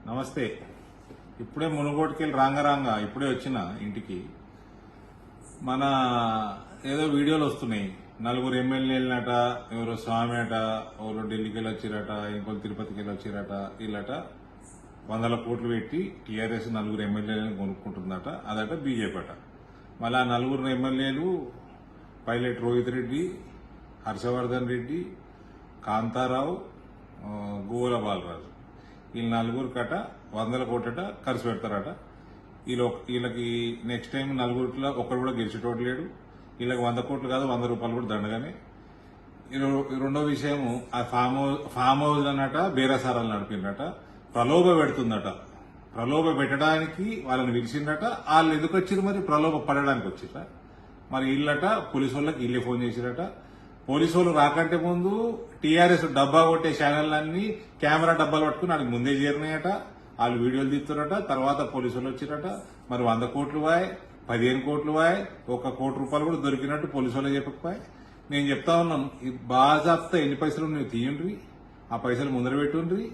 నమస్తే. ఇప్పుడే మునుగోటుకెళ్ళి రాంగ ఇప్పుడే వచ్చిన ఇంటికి. మన ఏదో వీడియోలు వస్తున్నాయి, నలుగురు ఎమ్మెల్యేలనట, ఎవరో స్వామి అట, ఎవరో ఢిల్లీకి వెళ్ళి వచ్చిరట, ఇంకోరు తిరుపతికి వెళ్ళి వచ్చిరట, వీళ్ళట 100 కోట్లు పెట్టి టీఆర్ఎస్ నలుగురు ఎమ్మెల్యేలను కొనుక్కుంటుందట. అదట బీజేపీ అట. మళ్ళీ ఆ నలుగురు ఎమ్మెల్యేలు పైలట్ రోహిత్ రెడ్డి, హర్షవర్ధన్ రెడ్డి, కాంతారావు, గోల బాలరాజు, వీళ్ళు నలుగురు కట 100 కోట్లట ఖర్చు పెడతారట. వీళ్ళకి నెక్స్ట్ టైం నలుగురిలో ఒక్కడు కూడా గెలిచేటోడు లేడు. వీళ్ళకి 100 కోట్లు కాదు, 100 రూపాయలు కూడా దండగానే. రెండో విషయము, ఆ ఫామ్ హౌస్ అన్నట బేరసారాలు నడిపిందట, ప్రలోభ పెడుతుందట. ప్రలోభ పెట్టడానికి వాళ్ళని పిలిచిందట. వాళ్ళు ఎందుకు వచ్చిరు మరి? ప్రలోభ పడడానికి వచ్చిరా. మరి వీళ్ళట పోలీసు వాళ్ళకి వీళ్ళే ఫోన్ చేసిరట. పోలీసు వాళ్ళు రాకంటే ముందు టీఆర్ఎస్ డబ్బా కొట్టే ఛానళ్ళన్నీ కెమెరా డబ్బాలు పట్టుకుని వాళ్ళకి ముందే చేరినాయట. వాళ్ళు వీడియోలు తీస్తురట. తర్వాత పోలీసు వాళ్ళు వచ్చిరట. మరి 100 కోట్లు వాయ్, 15 కోట్లు వాయ్, 1 కోటి రూపాయలు కూడా దొరికినట్టు పోలీసు వాళ్ళే చెప్పకపోయి. నేను చెప్తా ఉన్నాం, ఈ బాజాప్తా ఎన్ని పైసలు నువ్వు తీయండి, ఆ పైసలు ముందర పెట్టుండ్రి,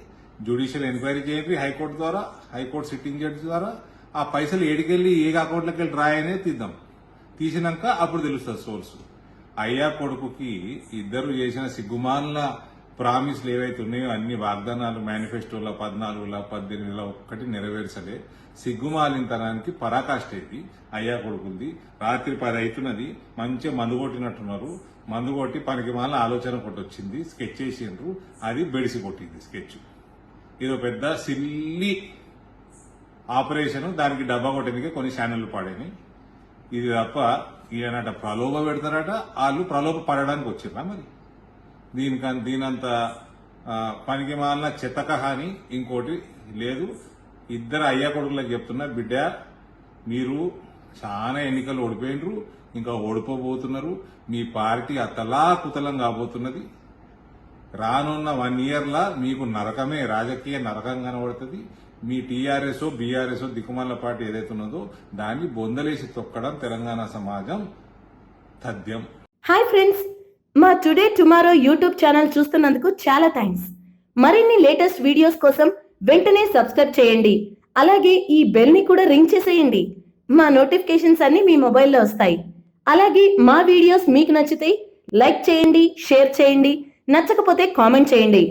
జ్యుడిషియల్ ఎంక్వైరీ చేయండి హైకోర్టు ద్వారా, హైకోర్టు సిట్టింగ్ జడ్జి ద్వారా. ఆ పైసలు ఏడికెళ్ళి ఏ అకౌంట్లోకి వెళ్ళి రాయనే తీద్దాం. తీసినాక అప్పుడు తెలుస్తుంది సోర్సు. అయ్యా కొడుకుకి ఇద్దరు చేసిన సిగ్గుమాల ప్రామిస్లు ఏవైతే ఉన్నాయో అన్ని వాగ్దానాలు మేనిఫెస్టోలో 14, 18 ఒక్కటి నెరవేర్చలే. సిగ్గుమాలింతనానికి పరాకాష్ట ఇది అయ్యా కొడుకుంది. రాత్రి 10 అవుతున్నది, మంచిగా మందు కొట్టినట్టున్నారు. మందు కొట్టి పనికి మాల ఆలోచన కొట్టొచ్చింది, స్కెచ్ చేసిండ్రు, అది బెడిసి కొట్టింది స్కెచ్. ఇది పెద్ద సిల్లీ ఆపరేషన్. దానికి డబ్బా కొట్టడానికి కొన్ని ఛానళ్లు పాడేని. ఇది తప్ప ఈయనట ప్రలోభ పెడతారట. వాళ్ళు ప్రలోభ పడడానికి వచ్చిర్రా మరి? దీనంత పనికి మాలిన చెత్తక హాని ఇంకోటి లేదు. ఇద్దరు అయ్యా కొడుకులకు చెప్తున్నా, బిడ్డ మీరు చాలా ఎన్నికలు ఓడిపోయినరు, ఇంకా ఓడిపోబోతున్నారు. మీ పార్టీ అతలా కుతలం కాబోతున్నది. రానున్న 1 ఇయర్లా మీకు నరకమే, రాజకీయ నరకం కనబడుతుంది. మీ టీఆర్ఎస్ బీఆర్ఎస్ దిక్కుమాల పార్టీ ఏదైతే ఉన్నదో దాన్ని బొందలేసి తొక్కడం తెలంగాణ సమాజం తథ్యం. హాయ్ ఫ్రెండ్స్, మా టుడే టుమారో యూట్యూబ్ ఛానల్ చూస్తున్నందుకు చాలా థ్యాంక్స్. మరిన్ని లేటెస్ట్ వీడియోస్ కోసం వెంటనే సబ్స్క్రైబ్ చేయండి. అలాగే ఈ బెల్ ని కూడా రింగ్ చేసేయండి. మా నోటిఫికేషన్స్ అన్ని మీ మొబైల్లో వస్తాయి. అలాగే మా వీడియోస్ మీకు నచ్చితే లైక్ చేయండి, షేర్ చేయండి, నచ్చకపోతే కామెంట్ చేయండి.